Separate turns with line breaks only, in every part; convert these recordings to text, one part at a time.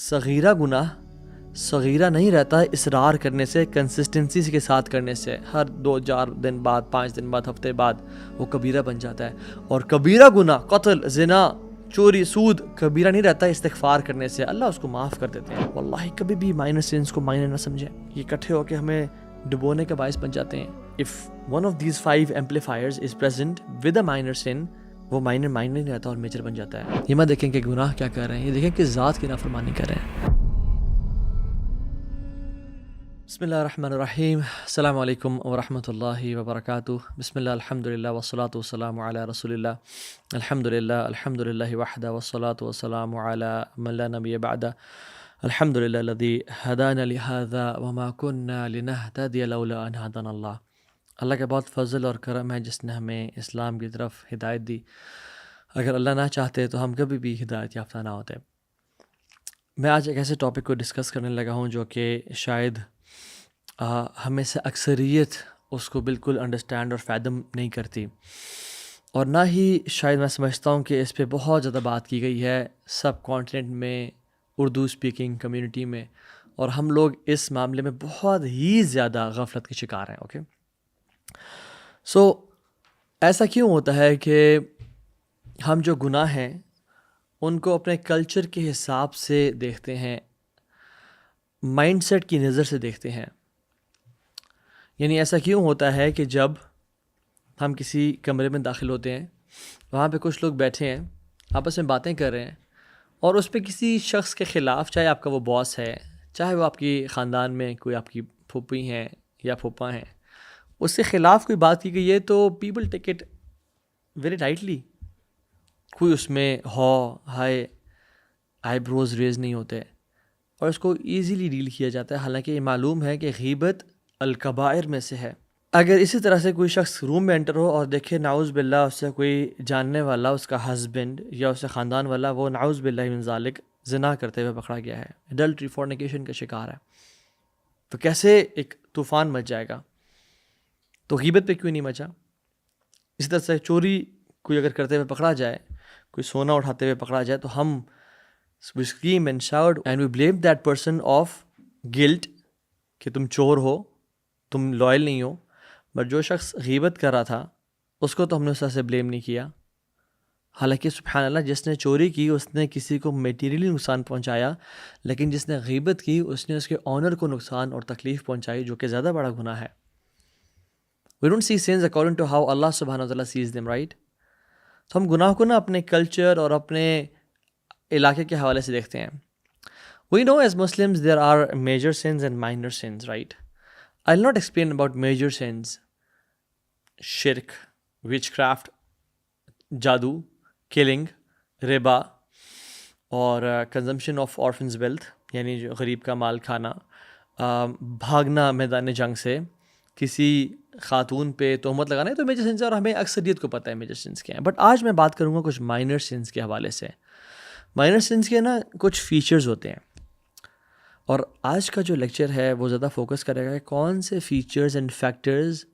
صغیرہ گناہ صغیرہ نہیں رہتا اصرار کرنے سے، کنسسٹنسی کے ساتھ کرنے سے، ہر 2-4 دن بعد، 5 دن بعد، ہفتے بعد وہ کبیرہ بن جاتا ہے۔ اور کبیرہ گناہ، قتل، زنا، چوری، سود کبیرہ نہیں رہتا استغفار کرنے سے، اللہ اس کو معاف کر دیتے ہیں۔ واللہ کبھی بھی مائنر سینس کو مائنر نہ سمجھیں، یہ اکٹھے ہو کے ہمیں ڈبونے کا باعث بن جاتے ہیں۔ if one of these 5 amplifiers is present with a minor sin، وہ مائنر نہیں رہتا اور میجر بن جاتا ہے۔ یہ مت دیکھیں کہ گناہ کیا کر رہے ہیں، یہ دیکھیں کہ ذات کی نافرمانی کر رہے ہیں۔ بسم اللہ الرحمن الرحیم، السلام علیکم ورحمۃ اللہ وبرکاتہ۔ بسم اللہ، الحمدللہ والصلاۃ والسلام علی رسول اللہ، الحمدللہ وحدہ والصلاۃ والسلام علی من لا نبی بعدہ، الحمدللہ الذی ہدانا لہذا وما کننا لنہتدی لولا ان ہدانا اللہ۔ اللہ کا بہت فضل اور کرم ہے جس نے ہمیں اسلام کی طرف ہدایت دی، اگر اللہ نہ چاہتے تو ہم کبھی بھی ہدایت یافتہ نہ ہوتے۔ میں آج ایک ایسے ٹاپک کو ڈسکس کرنے لگا ہوں جو کہ شاید ہمیں سے اکثریت اس کو بالکل انڈرسٹینڈ اور فیدم نہیں کرتی، اور نہ ہی شاید میں سمجھتا ہوں کہ اس پہ بہت زیادہ بات کی گئی ہے سب کانٹیننٹ میں، اردو اسپیکنگ کمیونٹی میں، اور ہم لوگ اس معاملے میں بہت ہی زیادہ غفلت کے شکار ہیں۔ اوکے، سو ایسا کیوں ہوتا ہے کہ ہم جو گناہ ہیں ان کو اپنے کلچر کے حساب سے دیکھتے ہیں، مائنڈ سیٹ کی نظر سے دیکھتے ہیں؟ یعنی ایسا کیوں ہوتا ہے کہ جب ہم کسی کمرے میں داخل ہوتے ہیں، وہاں پہ کچھ لوگ بیٹھے ہیں، آپس میں باتیں کر رہے ہیں، اور اس پہ کسی شخص کے خلاف، چاہے آپ کا وہ باس ہے، چاہے وہ آپ کی خاندان میں کوئی آپ کی پھوپھی ہیں یا پھوپھا ہیں، اس کے خلاف کوئی بات کی گئی ہے تو people take it very lightly. کوئی اس میں ہائے آئی بروز ریز نہیں ہوتے، اور اس کو ایزیلی ڈیل کیا جاتا ہے، حالانکہ یہ معلوم ہے کہ غیبت الکبائر میں سے ہے۔ اگر اسی طرح سے کوئی شخص روم میں انٹر ہو اور دیکھے نعوذ باللہ اس سے کوئی جاننے والا، اس کا ہسبینڈ یا اس سے خاندان والا، وہ نعوذ باللہ من ذالک زنا کرتے ہوئے پکڑا گیا ہے، ایڈلٹری فورنیکیشن کا شکار ہے، تو کیسے ایک طوفان مچ جائے گا؟ تو غیبت پہ کیوں نہیں مچا؟ اسی طرح سے چوری کوئی اگر کرتے ہوئے پکڑا جائے، کوئی سونا اٹھاتے ہوئے پکڑا جائے، تو ہم we scream and shout and we blame that person of guilt کہ تم چور ہو، تم لائل نہیں ہو۔ بٹ جو شخص غیبت کر رہا تھا اس کو تو ہم نے اس طرح سے بلیم نہیں کیا، حالانکہ سبحان اللہ جس نے چوری کی اس نے کسی کو میٹیریلی نقصان پہنچایا، لیکن جس نے غیبت کی اس نے اس کے آنر کو نقصان اور تکلیف پہنچائی، جو کہ زیادہ بڑا گناہ ہے۔ We don't see sins according to how Allah subhanahu wa ta'ala sees them, right؟ تو ہم گناہ کو نا اپنے کلچر اور اپنے علاقے کے حوالے سے دیکھتے ہیں۔ We know as Muslims there are major sins and minor sins, right؟ I'll not explain about major sins، شرک، witchcraft، جادو، killing، ربا، اور consumption of orphans' wealth، یعنی جو غریب کا مال کھانا، بھاگنا میدان جنگ سے، کسی خاتون پہ تہمت لگانا، تو میجر سینس ہے، اور ہمیں اکثریت کو پتہ ہے میجر سینس کیا ہیں۔ بٹ آج میں بات کروں گا کچھ مائنر سینس کے حوالے سے۔ مائنر سینس کے نا کچھ فیچرز ہوتے ہیں، اور آج کا جو لیکچر ہے وہ زیادہ فوکس کرے گا کہ کون سے فیچرز اینڈ فیکٹرز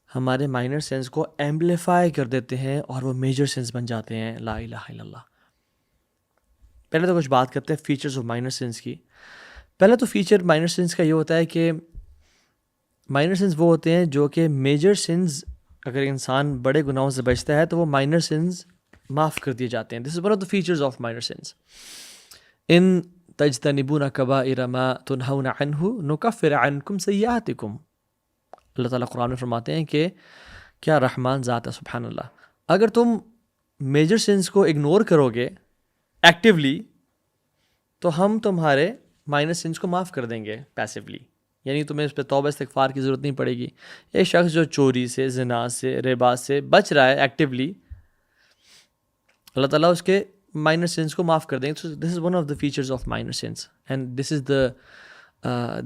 ہمارے مائنر سینس کو ایمپلیفائی کر دیتے ہیں اور وہ میجر سینس بن جاتے ہیں۔ لا الہ الا اللہ۔ پہلے تو کچھ بات کرتے ہیں فیچرز آف مائنر سینس کی۔ پہلے تو فیچر مائنر سینس کا یہ ہوتا ہے کہ مائنر سینس وہ ہوتے ہیں جو کہ میجر سینس، اگر انسان بڑے گناہوں سے بچتا ہے تو وہ مائنر سینس معاف کر دیے جاتے ہیں۔ This is one of the features of minor sins. ان تجتنبون کبائر ما تنہون عنہ نکفر عنکم سیئاتکم، اللہ تعالیٰ قرآن میں فرماتے ہیں کہ کیا رحمان ذات ہے، سبحان اللہ۔ اگر تم میجر سینس کو اگنور کرو گے ایکٹیولی تو ہم تمہارے مائنر سینس کو معاف کر دیں گے پیسیولی، یعنی تمہیں اس پہ توبہ استغفار کی ضرورت نہیں پڑے گی۔ ایک شخص جو چوری سے، زنا سے، ربا سے بچ رہا ہے ایکٹیولی، اللہ تعالیٰ اس کے مائنر سینس کو معاف کر دیں گے۔ This is one of the features of minor sins, and this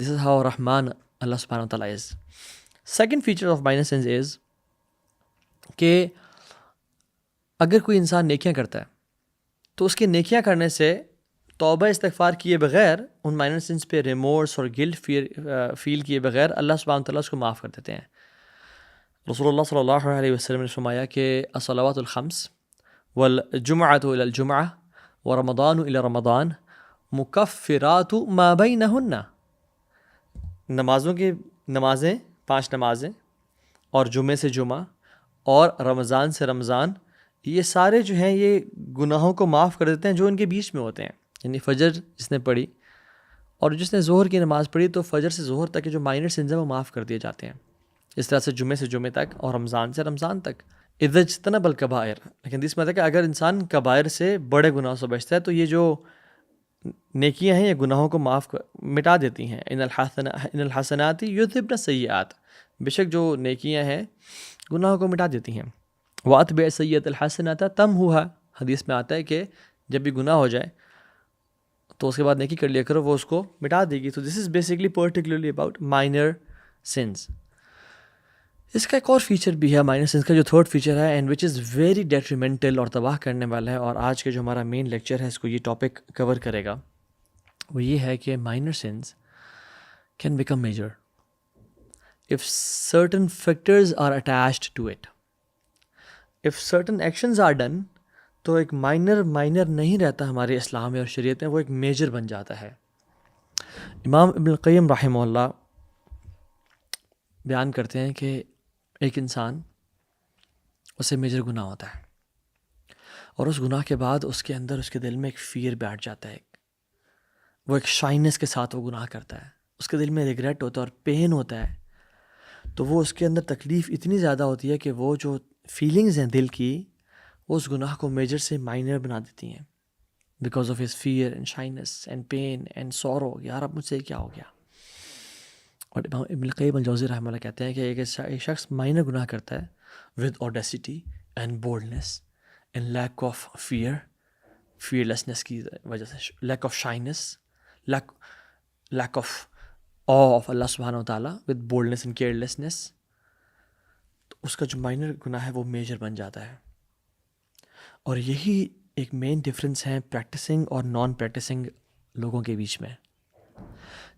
is how رحمان اللہ سبحانہ وتعالیٰ is. Second feature of minor sins is کہ اگر کوئی انسان نیکیاں کرتا ہے تو اس کی نیکیاں کرنے سے توبہ استغفار کیے بغیر، ان مائنر سینس پہ ریمورس اور گلٹ فیل کیے بغیر، اللہ سبحانہ وتعالیٰ اس کو معاف کر دیتے ہیں۔ رسول اللہ صلی اللہ علیہ وسلم نے فرمایا کہ الصلوات الخمس والجمعۃ الی الجمعہ ورمضان الی رمضان مکفرات ما بینہن، نمازیں 5 نمازیں اور جمعے سے جمعہ اور رمضان سے رمضان، یہ سارے جو ہیں یہ گناہوں کو معاف کر دیتے ہیں جو ان کے بیچ میں ہوتے ہیں. یعنی فجر جس نے پڑھی اور جس نے ظہر کی نماز پڑھی تو فجر سے ظہر تک کے جو مائنر سنز ہیں وہ معاف کر دیے جاتے ہیں. اس طرح سے جمعے تک اور رمضان سے رمضان تک. اذا اجتنب الکبائر، لیکن اس مطلب کہ اگر انسان کبائر سے بڑے گناہوں سے بچتا ہے تو یہ جو نیکیاں ہیں یہ گناہوں کو مٹا دیتی ہیں. ان الحسنات یذہبن السیئات، بے شک جو نیکیاں ہیں گناہوں کو مٹا دیتی ہیں. واتبع السیئۃ الحسنۃ تمحوھا، حدیث میں آتا ہے کہ جب بھی گناہ ہو جائے تو اس کے بعد نیکی کر لیا کرو، وہ اس کو مٹا دے گی. تو this is basically particularly about minor sins. اس کا ایک اور فیچر بھی ہے مائنر سنز کا جو تھرڈ فیچر ہے and which is very detrimental اور تباہ کرنے والا ہے، اور آج کے جو ہمارا مین لیکچر ہے اس کو یہ ٹاپک کور کرے گا. وہ یہ ہے کہ minor sins can become major if certain factors are attached to it. if certain actions are done تو ایک مائنر نہیں رہتا ہمارے اسلام میں اور شریعت میں، وہ ایک میجر بن جاتا ہے. امام ابن القیم رحمہ اللہ بیان کرتے ہیں کہ ایک انسان اسے میجر گناہ ہوتا ہے اور اس گناہ کے بعد اس کے اندر اس کے دل میں ایک فیئر بیٹھ جاتا ہے، وہ ایک شائنس کے ساتھ وہ گناہ کرتا ہے، اس کے دل میں ریگریٹ ہوتا ہے اور پین ہوتا ہے. تو وہ اس کے اندر تکلیف اتنی زیادہ ہوتی ہے کہ وہ جو فیلنگز ہیں دل کی وہ اس گناہ کو میجر سے مائنر بنا دیتی ہیں، because of his fear and shyness and pain and sorrow. یار اب مجھ سے کیا ہو گیا. اور امام ابن القیم الجوزی رحمہ اللہ کہتے ہیں کہ ایک شخص مائنر گناہ کرتا ہے with audacity and boldness and lack of fearlessness کی وجہ سے، lack of shyness, lack of of اللہ سبحانہ و تعالیٰ ود بولڈنس اینڈ کیئرلیسنس، تو اس کا جو مائنر گناہ ہے وہ میجر بن جاتا ہے. اور یہی ایک مین ڈفرینس ہے پریکٹسنگ اور نان پریکٹسنگ لوگوں کے بیچ میں.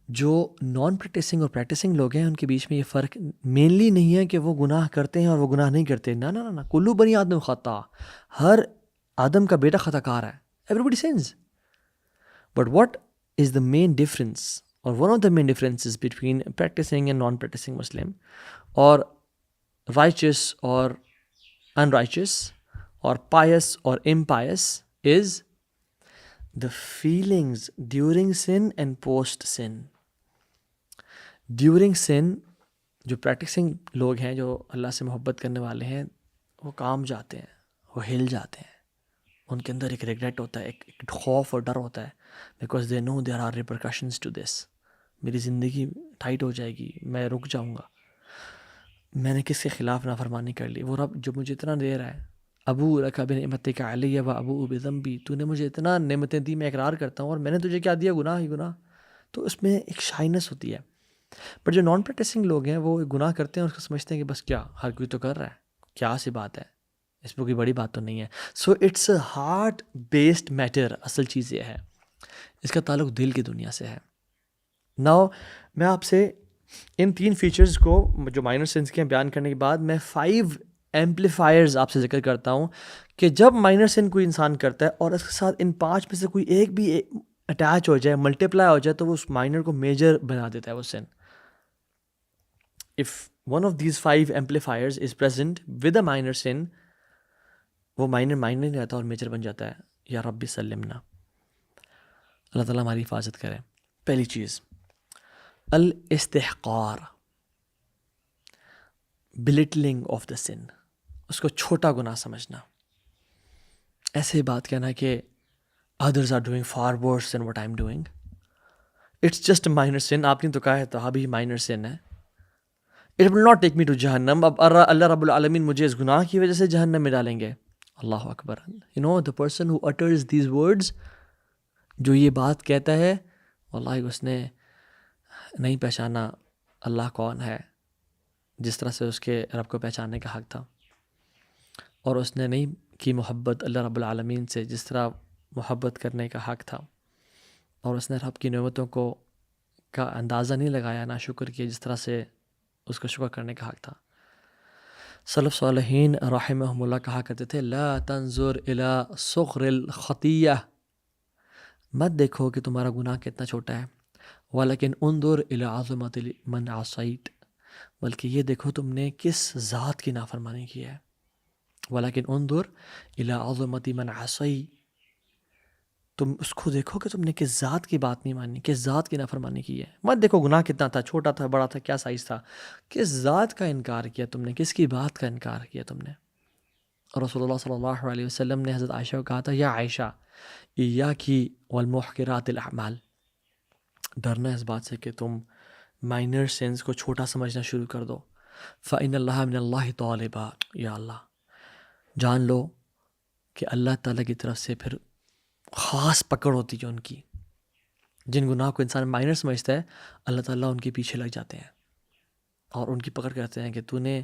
جو نان پریکٹسنگ اور پریکٹسنگ لوگ ہیں ان کے بیچ میں یہ فرق مینلی نہیں ہے کہ وہ گناہ کرتے ہیں اور وہ گناہ نہیں کرتے. نہ کلو بنی آدم خطا، ہر آدم کا بیٹا خطا کار ہے. Everybody sins. But what is the main difference اور one of the main differences between practising and non practising Muslim اور رائچس اور ان رائچس اور پائس اور impious is the feelings during sin and post sin. During sin جو پریکٹسنگ لوگ ہیں، جو اللہ سے محبت کرنے والے ہیں، وہ کام جاتے ہیں، وہ ہل جاتے ہیں، ان کے اندر ایک ریگریٹ ہوتا ہے، ایک خوف اور ڈر ہوتا ہے، because they know there are repercussions to this. میری زندگی ٹائٹ ہو جائے گی، میں رک جاؤں گا، میں نے کس کے خلاف نافرمانی کر لی، وہ رب جو مجھے اتنا دے رہا ہے، ابو لک بنعمتک علی و ابو بذنبی، تو نے مجھے اتنا نعمتیں دی، میں اقرار کرتا ہوں اور میں نے تجھے کیا دیا، گناہ ہی گناہ. تو اس میں ایک شائنس ہوتی ہے. پر جو نان پریکٹسنگ لوگ ہیں وہ گناہ کرتے ہیں اور اس کو سمجھتے ہیں کہ بس کیا ہر کوئی تو کر رہا ہے، کیا سی بات ہے، اس میں کوئی بڑی بات تو نہیں ہے. So it's a heart based matter. اصل چیز یہ ہے، اس کا تعلق دل کی دنیا سے ہے. ناؤ میں آپ سے ان 3 فیچرز کو جو مائنر سنس کے بیان کرنے کے بعد میں 5 ایمپلیفائرز آپ سے ذکر کرتا ہوں کہ جب مائنر سن کوئی انسان کرتا ہے اور اس کے ساتھ ان 5 میں سے کوئی ایک بھی اٹیچ ہو جائے، ملٹیپلائی ہو جائے، تو وہ اس مائنر کو میجر بنا دیتا ہے وہ سن. if one of these 5 amplifiers is present with a minor sin، وہ مائنر نہیں رہتا اور میجر بن جاتا ہے. یا رب سلمنا، اللہ تعالیٰ ہماری حفاظت کرے. پہلی چیز الاستحقار، بلٹلنگ آف دا سن، اس کو چھوٹا گناہ سمجھنا. ایسے بات کہنا کہ others are doing far worse than what I'm doing. It's just a minor sin. آپ نے تو کہا ہے تو ابھی minor sin ہے. It will not take me to جہنم. اب اللہ رب العالمین مجھے اس گناہ کی وجہ سے جہنم میں ڈالیں گے. اللہ اکبر. You know the person who utters these words، جو یہ بات کہتا ہے، واللہ اس نے نہیں پہچانا اللہ کون ہے جس طرح سے اس کے رب کو پہچاننے کا حق تھا، اور اس نے نہیں کی محبت اللہ رب العالمین سے جس طرح محبت کرنے کا حق تھا، اور اس نے رب کی نعمتوں کا اندازہ نہیں لگایا، نہ شکر کیا جس طرح سے اس کو شکر کرنے کا حق تھا. سلف صالحین رحمہم اللہ کہا کرتے تھے لا تنظر الی صغر الخطیہ، مت دیکھو کہ تمہارا گناہ کتنا چھوٹا ہے، ولیکن انظر الی عظمت من عصیت، بلکہ یہ دیکھو تم نے کس ذات کی نافرمانی کی ہے. ولیکن انظر الی عظمت من عصیت، تم اس کو دیکھو کہ تم نے کس ذات کی بات نہیں مانی، کس ذات کی نافرمانی کی ہے. مت دیکھو گناہ کتنا تھا، چھوٹا تھا، بڑا تھا، کیا سائز تھا، کس ذات کا انکار کیا تم نے، کس کی بات کا انکار کیا تم نے. اور رسول اللہ صلی اللہ علیہ وسلم نے حضرت عائشہ کو کہا تھا، یا عائشہ ایاکی والمحقرات الاعمال، ڈرنا اس بات سے کہ تم مائنر سینس کو چھوٹا سمجھنا شروع کر دو. فإن اللہ من اللہ طالبا، یا اللہ جان لو کہ اللہ تعالیٰ کی طرف سے پھر خاص پکڑ ہوتی ہے ان کی. جن گناہ کو انسان مائنر سمجھتا ہے، اللہ تعالیٰ ان کے پیچھے لگ جاتے ہیں اور ان کی پکڑ کرتے ہیں کہ تو نے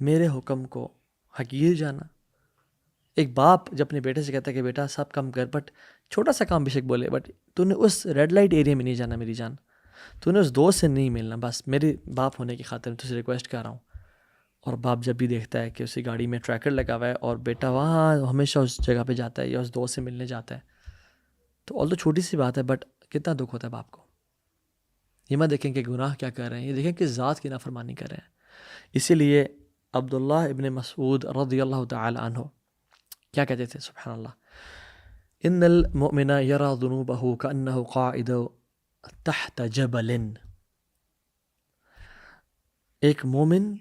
میرے حکم کو حقیر جانا. ایک باپ جب اپنے بیٹے سے کہتا ہے کہ بیٹا سب کام کر، بٹ چھوٹا سا کام بے شک بولے، بٹ تو نے اس ریڈ لائٹ ایریا میں نہیں جانا میری جان، تو نے اس دوست سے نہیں ملنا، بس میرے باپ ہونے کی خاطر میں تجھ سے ریکویسٹ کر رہا ہوں. اور باپ جب بھی دیکھتا ہے کہ اسی گاڑی میں ٹریکر لگا ہوا ہے اور بیٹا وہاں ہمیشہ اس جگہ پہ جاتا ہے یا اس دوست سے ملنے جاتا ہے، تو آل تو چھوٹی سی بات ہے، بٹ کتنا دکھ ہوتا ہے باپ کو. یہ مت دیکھیں کہ گناہ کیا کر رہے ہیں، یہ دیکھیں کہ ذات کی نافرمانی کر رہے ہیں. اسی لیے عبداللہ ابن مسعود رضی اللہ تعالی عنہ کیا کہتے تھے، سبحان اللہ، ان المؤمن یرى ذنوبه کأنه قاعد تحت جبل. ایک مومن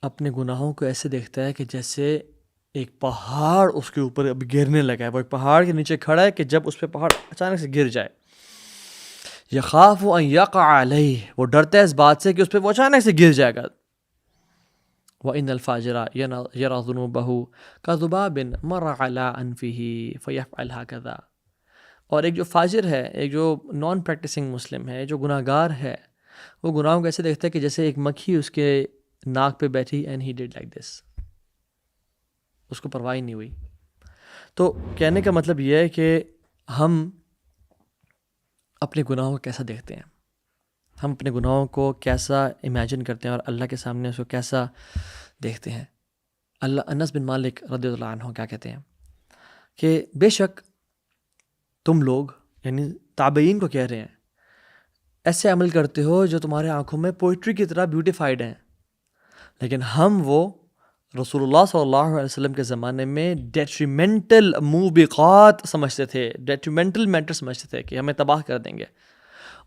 اپنے گناہوں کو ایسے دیکھتا ہے کہ جیسے ایک پہاڑ اس کے اوپر اب گرنے لگا ہے، وہ ایک پہاڑ کے نیچے کھڑا ہے کہ جب اس پہ پہاڑ اچانک سے گر جائے. یخاف ان یقع علیہ، وہ ڈرتا ہے اس بات سے کہ اس پہ وہ اچانک سے گر جائے گا. وَإِنَّ الْفَاجِرَ يَرَى ذُنُوبَهُ كَذُبَابٍ مَرَّ عَلَىٰ أَنْفِهِ فَيَفْعَلْ هَكَذَا. اور ایک جو فاجر ہے، ایک جو نان پریکٹسنگ مسلم ہے، جو گناہ گار ہے، وہ گناہوں کو ایسے دیکھتا ہے کہ جیسے ایک مکھی اس کے ناک پہ بیٹھی and he did like this, اس کو پرواہ نہیں ہوئی. تو کہنے کا مطلب یہ ہے کہ ہم اپنے گناہوں کو کیسا دیکھتے ہیں، ہم اپنے گناہوں کو کیسا امیجن کرتے ہیں اور اللہ کے سامنے اس کو کیسا دیکھتے ہیں. انس بن مالک رضی اللہ عنہ کیا کہتے ہیں کہ بے شک تم لوگ، یعنی تابعین کو کہہ رہے ہیں، ایسے عمل کرتے ہو جو تمہارے آنکھوں میں پوئٹری کی طرح بیوٹیفائڈ ہیں، لیکن ہم وہ رسول اللہ صلی اللہ علیہ وسلم کے زمانے میں ڈیٹریمنٹل موبقات سمجھتے تھے، ڈیٹریمنٹل میٹر سمجھتے تھے کہ ہمیں تباہ کر دیں گے.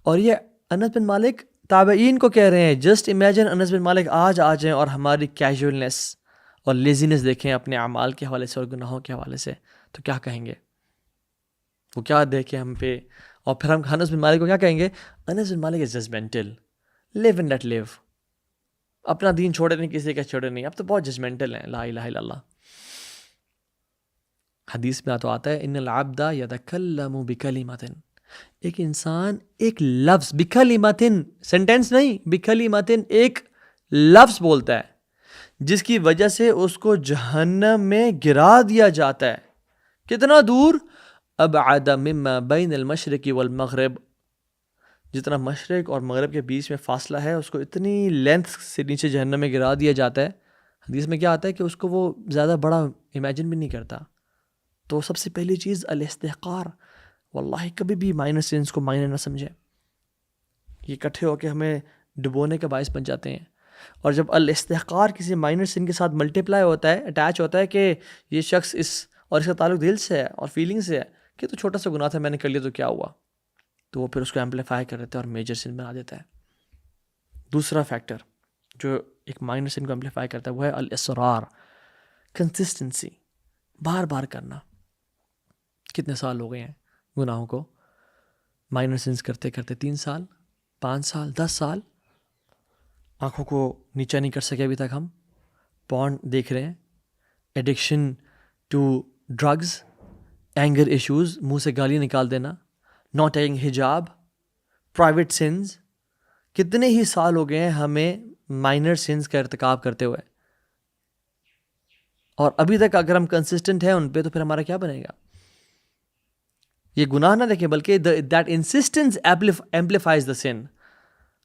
اور یہ انس بن مالک تابعین کو کہہ رہے ہیں. جسٹ امیجن انس بن مالک آج آ جائیں اور ہماری کیجولنس اور لیزینس دیکھیں اپنے اعمال کے حوالے سے اور گناہوں کے حوالے سے، تو کیا کہیں گے؟ وہ کیا دیکھیں ہم پہ؟ اور پھر ہم انس بن مالک کو کیا کہیں گے؟ انس بن مالک از judgemental, leave and let live, اپنا دین چھوڑے نہیں، کسی کا چھوڑے نہیں، اب تو بہت ججمنٹل ہیں. لا الہ الا اللہ. حدیث میں تو آتا ہے ان العبد یتکلم بکلمۃ، ایک انسان ایک لفظ، بکلمۃ سینٹینس نہیں، بکلمۃ ایک لفظ بولتا ہے جس کی وجہ سے اس کو جہنم میں گرا دیا جاتا ہے. کتنا دور؟ ابعد مما بین المشرق والمغرب، جتنا مشرق اور مغرب کے بیچ میں فاصلہ ہے اس کو اتنی لینتھ سے نیچے جہنم میں گرا دیا جاتا ہے. حدیث میں کیا آتا ہے کہ اس کو وہ زیادہ بڑا امیجن بھی نہیں کرتا. تو سب سے پہلی چیز الاستحقار. واللہ کبھی بھی مائنر سینس کو مائنر نہ سمجھیں، یہ اکٹھے ہو کے ہمیں ڈبونے کا باعث بن جاتے ہیں. اور جب الاستحقار کسی مائنر سین کے ساتھ ملٹیپلائی ہوتا ہے، اٹیچ ہوتا ہے کہ یہ شخص اس کا تعلق دل سے ہے اور فیلنگ سے ہے کہ تو چھوٹا سا گناہ تھا، میں نے کر لیا تو کیا ہوا، تو وہ پھر اس کو ایمپلیفائی کر دیتا ہے اور میجر سین بنا دیتا ہے. دوسرا فیکٹر جو ایک مائنر سین کو ایمپلیفائی کرتا ہے وہ ہے الاصرار، کنسسٹنسی، بار بار کرنا. کتنے سال ہو گئے ہیں گناہوں کو مائنر سینس کرتے کرتے؟ 3 سال، 5 سال، 10 سال. آنکھوں کو نیچا نہیں کر سکے ابھی تک ہم. پورن دیکھ رہے ہیں، addiction to drugs, anger issues, منہ سے گالی نکال دینا، ناٹ ٹیکنگ حجاب، پرائیویٹ سینز. کتنے ہی سال ہو گئے ہیں ہمیں مائنر سینز کا ارتکاب کرتے ہوئے، اور ابھی تک اگر ہم کنسسٹنٹ ہیں ان پہ تو پھر ہمارا کیا بنے گا؟ یہ گناہ نہ دیکھیں بلکہ that insistence amplifies the sin.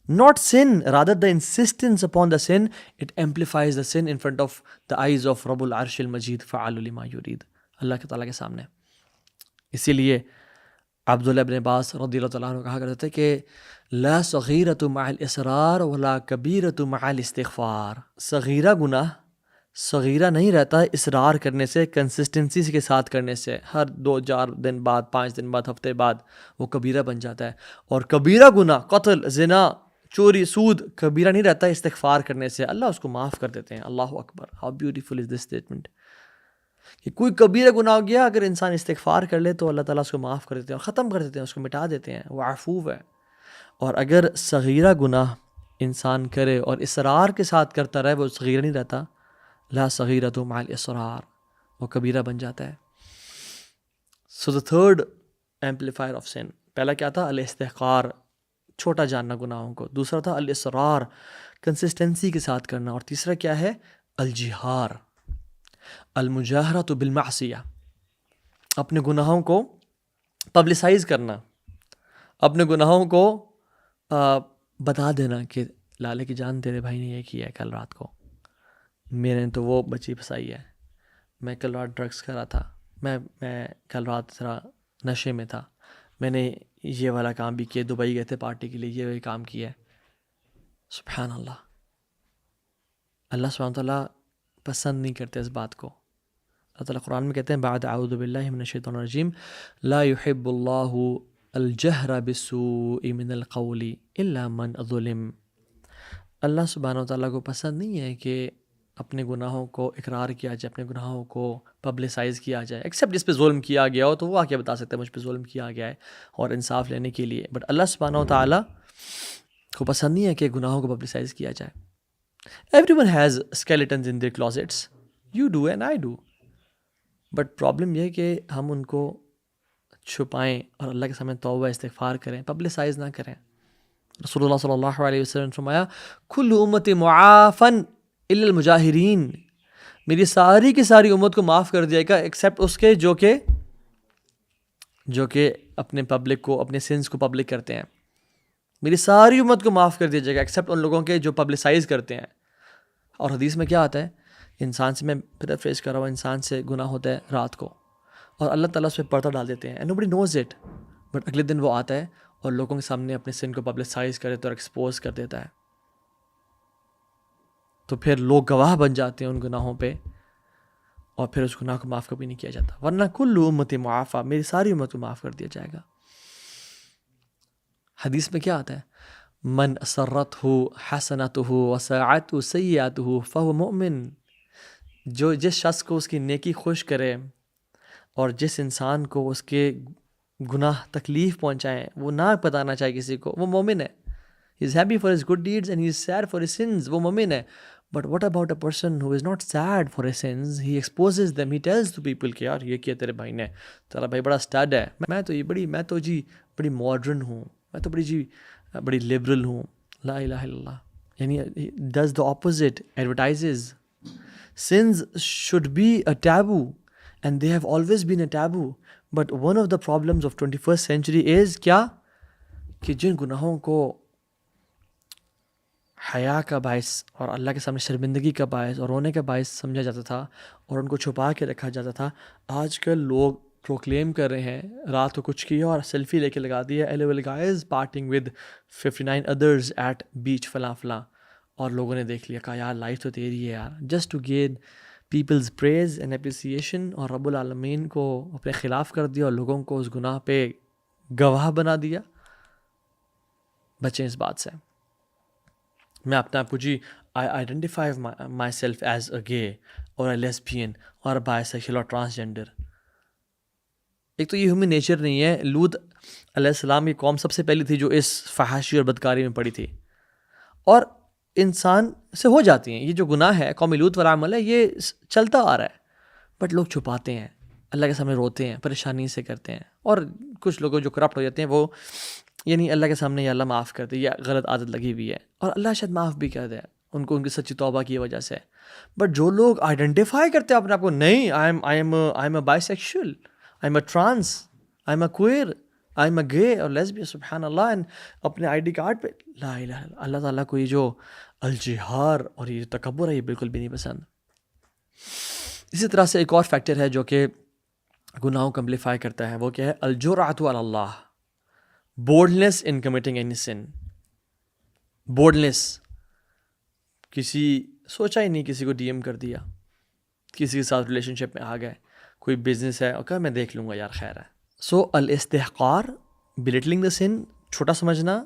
Not sin, rather the insistence upon the sin, it amplifies the sin in front of the eyes of رب العرش المجید فعال لما یرید، اللہ کے تعالیٰ کے سامنے. اسی لیے عبداللہ ابن عباس رضی اللہ تعالیٰ عنہ کہا کرتے تھے کہ لا صغیرۃ مع الاصرار ولا کبیرۃ مع الاستغفار. صغیرہ گناہ صغیرہ نہیں رہتا اصرار کرنے سے، کنسسٹنسی کے ساتھ کرنے سے، ہر 2-4 دن بعد، 5 دن بعد، ہفتے بعد وہ کبیرہ بن جاتا ہے. اور کبیرہ گناہ قتل، زنا، چوری، سود کبیرہ نہیں رہتا استغفار کرنے سے، اللہ اس کو معاف کر دیتے ہیں. اللہ اکبر، how beautiful is this statement کہ کوئی کبیرہ گناہ ہو گیا اگر انسان استغفار کر لے تو اللہ تعالیٰ اس کو معاف کر دیتے ہیں اور ختم کر دیتے ہیں، اس کو مٹا دیتے ہیں. وہ عفو ہے. اور اگر صغیرہ گناہ انسان کرے اور اصرار کے ساتھ کرتا رہے، وہ صغیرہ نہیں رہتا. لا صغیرۃ مع الاصرار، وہ کبیرہ بن جاتا ہے. سو the third amplifier of sin، پہلا کیا تھا؟ الاستحقار، چھوٹا جاننا گناہوں کو. دوسرا تھا الاصرار، کنسسٹنسی کے ساتھ کرنا. اور تیسرا کیا ہے؟ الجہار، المجاہرۃ بالمعصیہ، اپنے گناہوں کو پبلسائز کرنا، اپنے گناہوں کو بتا دینا کہ لالے کی جان تیرے بھائی نے یہ کیا ہے کل رات کو، میں نے تو وہ بچی پھنسائی ہے، میں کل رات ڈرگس کر رہا تھا، میں کل رات ذرا نشے میں تھا، میں نے یہ والا کام بھی کیا، دبئی گئے تھے پارٹی کے لیے، یہ کام کیا ہے. سبحان اللہ، اللہ سبحانہ تعالیٰ پسند نہیں کرتے اس بات کو. اللہ تعالیٰ قرآن میں کہتے ہیں بعد اعوذ باللہ من الشیطان الرجیم لا يحب اللہ الجہر بالسوء من القول الا من ظلم. اللہ سبحانہ تعالیٰ کو پسند نہیں ہے کہ اپنے گناہوں کو اقرار کیا جائے، اپنے گناہوں کو پبلسائز کیا جائے، ایکسیپٹ جس پہ ظلم کیا گیا ہو تو وہ آ کے بتا سکتا ہے مجھ پہ ظلم کیا گیا ہے اور انصاف لینے کے لیے. بٹ اللہ سبحانہ تعالیٰ کو پسند نہیں ہے کہ گناہوں کو پبلسائز کیا جائے. Everyone has skeletons in their closets. You do and I do. But problem یہ ہے کہ ہم ان کو چھپائیں اور اللہ کے سامنے توبہ استغفار کریں، پبلسائز نہ کریں. رسول اللہ صلی اللہ علیہ وسلم نے فرمایا کل امت معافن الا المجاہرین، میری ساری کی ساری امت کو معاف کر دیا گا ایکسیپٹ اس کے جو کہ اپنے پبلک کو، اپنے سنس کو پبلک کرتے ہیں. میری ساری امت کو معاف کر دیا جائے گا ایکسیپٹ ان لوگوں کے جو پبلسائز کرتے ہیں. اور حدیث میں کیا آتا ہے؟ انسان سے، میں پیرافریز کر رہا ہوں، انسان سے گناہ ہوتا ہے رات کو اور اللہ تعالیٰ اس پہ پردہ ڈال دیتے ہیں، nobody knows it، بٹ اگلے دن وہ آتا ہے اور لوگوں کے سامنے اپنے سن کو پبلسائز کر دیتا ہے اور ایکسپوز کر دیتا ہے. تو پھر لوگ گواہ بن جاتے ہیں ان گناہوں پہ اور پھر اس گناہ کو معاف کبھی نہیں کیا جاتا. ورنہ کل امت معافہ، میری ساری امت کو معاف کر دیا جائے گا. حدیث میں کیا آتا ہے؟ من اسرتہ حسنتہ وساعتہ سیئاتہ فہو مؤمن، جو جس شخص کو اس کی نیکی خوش کرے اور جس انسان کو اس کے گناہ تکلیف پہنچائیں، وہ نہ بتانا چاہے کسی کو، وہ مومن ہے. He is happy for his good deeds and he is sad for his sins. وہ مومن ہے. But what about a person who is not sad for his sins? He exposes them. He tells to people کہ یار یہ کیا تیرے بھائی نے، تیرا بھائی بڑا اسٹڈ ہے، میں تو بڑی ماڈرن ہوں، میں تو بڑی لبرل ہوں. لا الہ الا اللہ. یعنی does the opposite، advertises. Sins should be a taboo and they have always been a taboo. But one of the problems of 21st century is کیا؟ کہ جن گناہوں کو حیا کا باعث اور اللہ کے سامنے شرمندگی کا باعث اور رونے کا باعث سمجھا جاتا تھا اور ان کو چھپا کے رکھا جاتا تھا، آج کل لوگ پروکلیم کر رہے ہیں رات کو کچھ کیا اور سیلفی لے کے لگا دیا LOL guys partying with 59 others at beach فلاں فلاں، اور لوگوں نے دیکھ لیا، کہا یار لائف تو تیری ہے یار، just to gain people's praise and appreciation, اور رب العالمین کو اپنے خلاف کر دیا اور لوگوں کو اس گناہ پہ گواہ بنا دیا. بچیں اس بات سے. میں اپنے آپ کو I identify my self as a gay اور اے لیسبین اور بائی سیکشل اور ٹرانسجینڈر. ایک تو یہ ہیومن نیچر نہیں ہے. لوط علیہ السلام کی قوم سب سے پہلی تھی جو اس فحاشی اور بدکاری میں پڑی تھی، اور انسان سے ہو جاتی ہیں. یہ جو گناہ ہے قوم لوط والا عمل ہے، یہ چلتا آ رہا ہے، بٹ لوگ چھپاتے ہیں، اللہ کے سامنے روتے ہیں، پریشانی سے کرتے ہیں. اور کچھ لوگ جو کرپٹ ہو جاتے ہیں وہ یعنی اللہ کے سامنے یا اللہ معاف کر دے، یا غلط عادت لگی ہوئی ہے اور اللہ شاید معاف بھی کر دے ان کو ان کی سچی توبہ کی وجہ سے. بٹ جو لوگ آئیڈینٹیفائی کرتے ہیں اپنے آپ کو، نہیں I am a bisexual, I am a trans, I am a queer, I am a gay اور لیسبین، سبحان اللہ، اپنے آئی ڈی کارڈ پہ لا الہ الا اللہ. اللہ تعالیٰ کو یہ جو الجہار اور یہ تکبر ہے یہ بالکل بھی نہیں پسند. اسی طرح سے ایک اور فیکٹر ہے جو کہ گناہوں کو امپلیفائی کرتا ہے وہ کیا ہے؟ الجرأۃ علی اللہ، بولڈنس ان کمٹنگ اینی سن. بولڈنس، کسی سوچا ہی نہیں، کسی کو ڈی ایم کر دیا، کسی کے ساتھ ریلیشن شپ میں آ گئے، کوئی بزنس ہے اوکے میں دیکھ لوں گا یار خیر ہے. سو الاستحقار، بلٹلنگ دا سن، چھوٹا سمجھنا.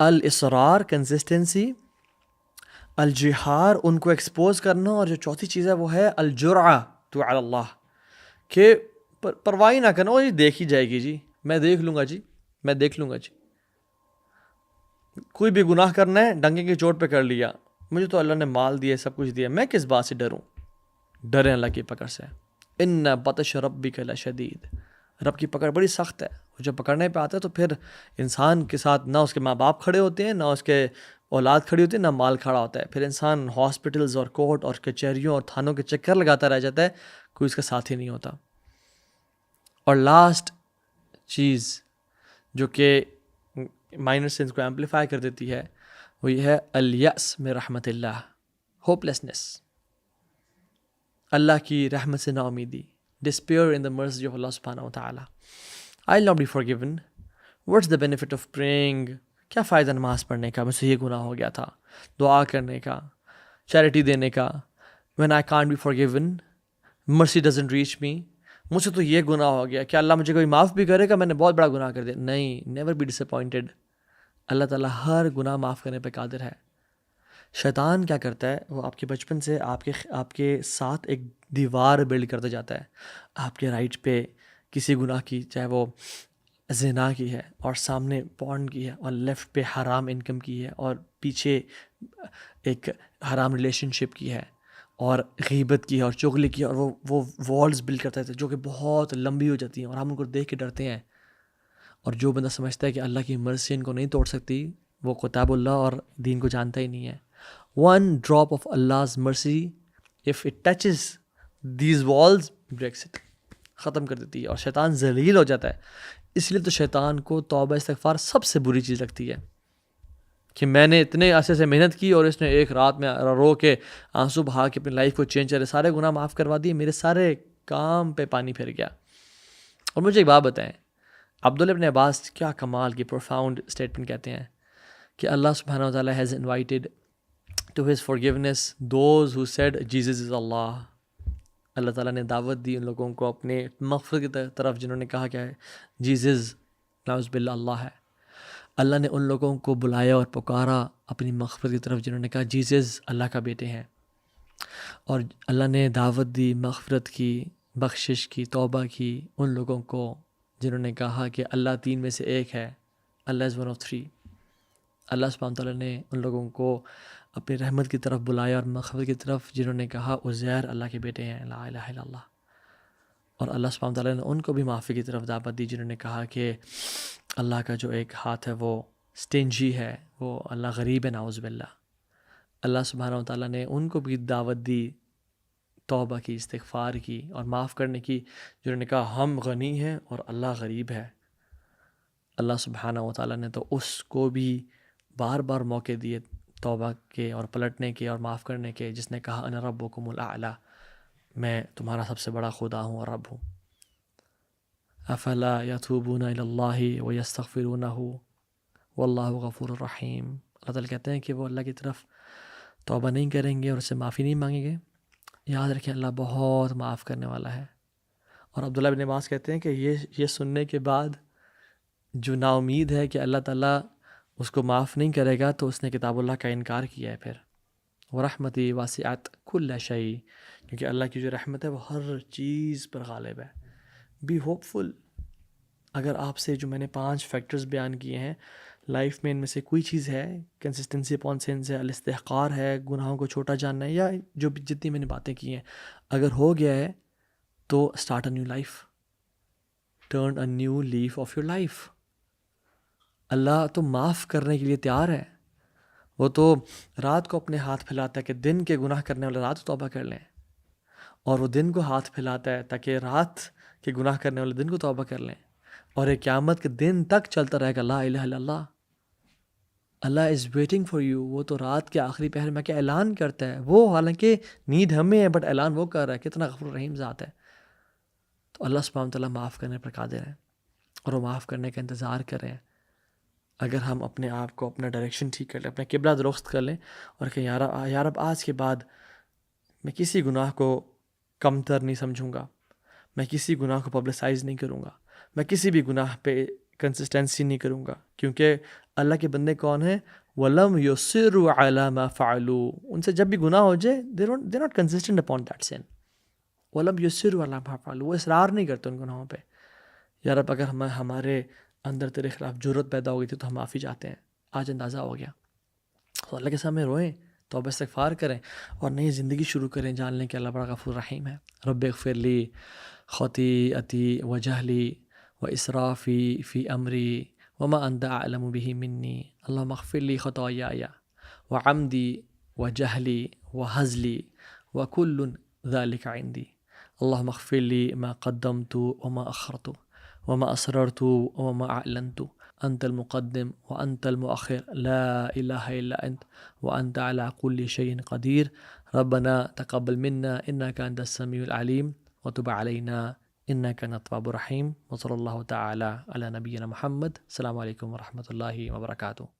الاصرار، کنسسٹنسی. الجہار، ان کو ایکسپوز کرنا. اور جو چوتھی چیز ہے وہ ہے الجرأۃ علی اللہ، کہ پرواہ نہ کرنا، وہ جی دیکھ ہی جائے گی جی، میں دیکھ لوں گا جی، میں دیکھ لوں گا جی. کوئی بھی گناہ کرنا ہے ڈنگے کی چوٹ پہ کر لیا، مجھے تو اللہ نے مال دیا، سب کچھ دیا، میں کس بات سے ڈروں؟ ڈریں اللہ کی پکڑ سے. ان بطش ربک لشدید، رب کی پکڑ بڑی سخت ہے. جب پکڑنے پہ آتا ہے تو پھر انسان کے ساتھ نہ اس کے ماں باپ کھڑے ہوتے ہیں، نہ اس کے اولاد کھڑی ہوتی ہے، نہ مال کھڑا ہوتا ہے. پھر انسان ہاسپٹلز اور کورٹ اور کچہریوں اور تھانوں کے چکر لگاتا رہ جاتا ہے، کوئی اس کا ساتھی نہیں ہوتا. اور لاسٹ چیز جو کہ مائنر سینس کو ایمپلیفائی کر دیتی ہے وہ یہ ہے الیأس من رحمت اللہ، ہوپلیسنس، اللہ کی رحمت سے نا امیدی. despair in the mercy of Allah subhanahu wa ta'ala. I'll not be forgiven. What's the benefit of praying? کیا فائدہ نماز پڑھنے کا، مجھ سے یہ گناہ ہو گیا تھا، دعا کرنے کا، چیریٹی دینے کا. when I can't be forgiven, mercy doesn't reach me. مجھ سے تو یہ گناہ ہو گیا، کیا اللہ مجھے کوئی معاف بھی کرے گا؟ میں نے بہت بڑا گناہ کر دیا. نہیں، never be disappointed. اللہ تعالیٰ ہر گناہ معاف کرنے پہ قادر ہے. شیطان کیا کرتا ہے، وہ آپ کے بچپن سے آپ کے ساتھ ایک دیوار بلڈ کرتا جاتا ہے. آپ کے رائٹ پہ کسی گناہ کی، چاہے وہ زنا کی ہے اور سامنے پورن کی ہے، اور لیفٹ پہ حرام انکم کی ہے، اور پیچھے ایک حرام ریلیشن شپ کی ہے، اور غیبت کی ہے، اور چغلی کی ہے. اور وہ والز بلڈ کرتا ہے جو کہ بہت لمبی ہو جاتی ہیں، اور ہم ان کو دیکھ کے ڈرتے ہیں. اور جو بندہ سمجھتا ہے کہ اللہ کی مرضی ان کو نہیں توڑ سکتی، وہ کتاب اللہ اور دین کو جانتا ہی نہیں ہے. One drop of Allah's mercy, if it touches these walls, breaks it. ختم کر دیتی ہے، اور شیطان ذلیل ہو جاتا ہے. اس لیے تو شیطان کو توبہ استغفار سب سے بری چیز لگتی ہے، کہ میں نے اتنے عرصے سے محنت کی اور اس نے ایک رات میں رو کے آنسو بہا کے اپنی لائف کو چینج کرے، سارے گناہ معاف کروا دیے، میرے سارے کام پہ پانی پھر گیا. اور مجھے ایک بات بتائیں، عبداللہ ابن عباس کیا کمال کی پروفاؤنڈ اسٹیٹمنٹ کہتے ہیں کہ اللہ سبحانہ و تعالیٰ has invited to his forgiveness those who said Jesus is Allah. اللہ تعالیٰ نے دعوت دی ان لوگوں کو اپنے مغفرت کی طرف جنہوں نے کہا کیا ہے، جیزز نعوذ باللہ اللہ ہے. اللہ نے ان لوگوں کو بلایا اور پکارا اپنی مغفرت کی طرف جنہوں نے کہا جیزز اللہ کا بیٹے ہیں. اور اللہ نے دعوت دی مغفرت کی، بخشش کی، توبہ کی ان لوگوں کو جنہوں نے کہا کہ اللہ تین میں سے ایک ہے، اللہ از ون آف تھری. اللہ سبحانہ تعالیٰ نے ان لوگوں کو اپنی رحمت کی طرف بلایا اور مغفرت کی طرف جنہوں نے کہا عزیر اللہ کے بیٹے ہیں، لا الہ الا اللہ. اور اللہ سبحانہ تعالیٰ نے ان کو بھی معافی کی طرف دعوت دی جنہوں نے کہا کہ اللہ کا جو ایک ہاتھ ہے وہ سٹینجی ہے، وہ اللہ غریب ہے، نعوذ باللہ. اللہ سبحانہ تعالیٰ نے ان کو بھی دعوت دی توبہ کی، استغفار کی اور معاف کرنے کی، جنہوں نے کہا ہم غنی ہیں اور اللہ غریب ہے. اللہ سبحانہ تعالیٰ نے تو اس کو بھی بار بار موقع دیے توبہ کے اور پلٹنے کے اور معاف کرنے کے، جس نے کہا انا ربکم الاعلی، میں تمہارا سب سے بڑا خدا ہوں اور رب ہوں. افلا یتوبون الی اللہ ویستغفرونہ واللہ غفور الرحیم. اللہ تعالیٰ کہتے ہیں کہ وہ اللہ کی طرف توبہ نہیں کریں گے اور اس سے معافی نہیں مانگیں گے. یاد رکھیں اللہ بہت معاف کرنے والا ہے. اور عبداللہ بن عباس کہتے ہیں کہ یہ سننے کے بعد جو نا امید ہے کہ اللہ تعالیٰ اس کو معاف نہیں کرے گا، تو اس نے کتاب اللہ کا انکار کیا ہے. پھر ورحمتی واسعت کل شیء، کیونکہ اللہ کی جو رحمت ہے وہ ہر چیز پر غالب ہے. بی ہوپ فل. اگر آپ سے جو میں نے 5 فیکٹرز بیان کیے ہیں لائف میں، ان میں سے کوئی چیز ہے، کنسسٹنسی اپون سینس ہے، الاستحقار ہے، گناہوں کو چھوٹا جاننا ہے، یا جو بھی جتنی میں نے باتیں کی ہیں، اگر ہو گیا ہے تو start a new life, turn a new leaf of your life. اللہ تو معاف کرنے کے لیے تیار ہے. وہ تو رات کو اپنے ہاتھ پھیلاتا ہے کہ دن کے گناہ کرنے والے رات توبہ کر لیں، اور وہ دن کو ہاتھ پھیلاتا ہے تاکہ رات کے گناہ کرنے والے دن کو توبہ کر لیں، اور ایک قیامت کے دن تک چلتا رہے گا لا الہ الا اللہ. اللہ از ویٹنگ فار یو. وہ تو رات کے آخری پہر میں کیا اعلان کرتا ہے، وہ حالانکہ نیڈ ہمیں ہے بٹ اعلان وہ کر رہا ہے. کتنا غفور رحیم ذات ہے. تو اللہ سبحانہ و تعالیٰ معاف کرنے پر قادر ہے، اور وہ معاف کرنے کا انتظار کر رہے ہیں۔ اگر ہم اپنے آپ کو اپنا ڈائریکشن ٹھیک کر لیں، اپنا قبلہ درست کر لیں، اور کہ یا رب آج کے بعد میں کسی گناہ کو کم تر نہیں سمجھوں گا، میں کسی گناہ کو پبلسائز نہیں کروں گا، میں کسی بھی گناہ پہ کنسسٹنسی نہیں کروں گا، کیونکہ اللہ کے بندے کون ہیں؟ وَلَمْ يُصِرُّوا عَلَى مَا فَعَلُوا، ان سے جب بھی گناہ ہو جائے they're not consistent upon that sin. وَلَمْ يُصِرُّوا عَلَى مَا فَعَلُوا، وہ اصرار نہیں کرتے ان گناہوں پہ۔ یا رب اگر ہمارے اندر تیرے خلاف جرت پیدا ہو گئی تھی تو ہم معافی چاہتے ہیں، آج اندازہ ہو گیا، تو اللہ کے سامنے روئیں، توبہ استغفار کریں، اور نئی زندگی شروع کریں، جان لیں کہ اللہ بڑا غفور رحیم ہے۔ رب اغفر لی خطیئتی و جہلی و اسرافی فی امری وما انت اعلم به منی، اللہم اغفر لی خطایایا و عمدی و جہلی و حزلی و کل ذالک عندی، اللہم اغفر لی ما قدمت وما اخرت وما اسررت وما اعلنت، انت المقدم وانت المؤخر لا الہ الا انت وانت على كل شيء قدیر، ربنا تقبل منا انك انت السمیع العلیم وتب علینا انك انت التواب الرحیم، وصلی اللہ تعالی علی نبینا محمد۔ السلام علیکم ورحمۃ اللہ وبرکاتہ۔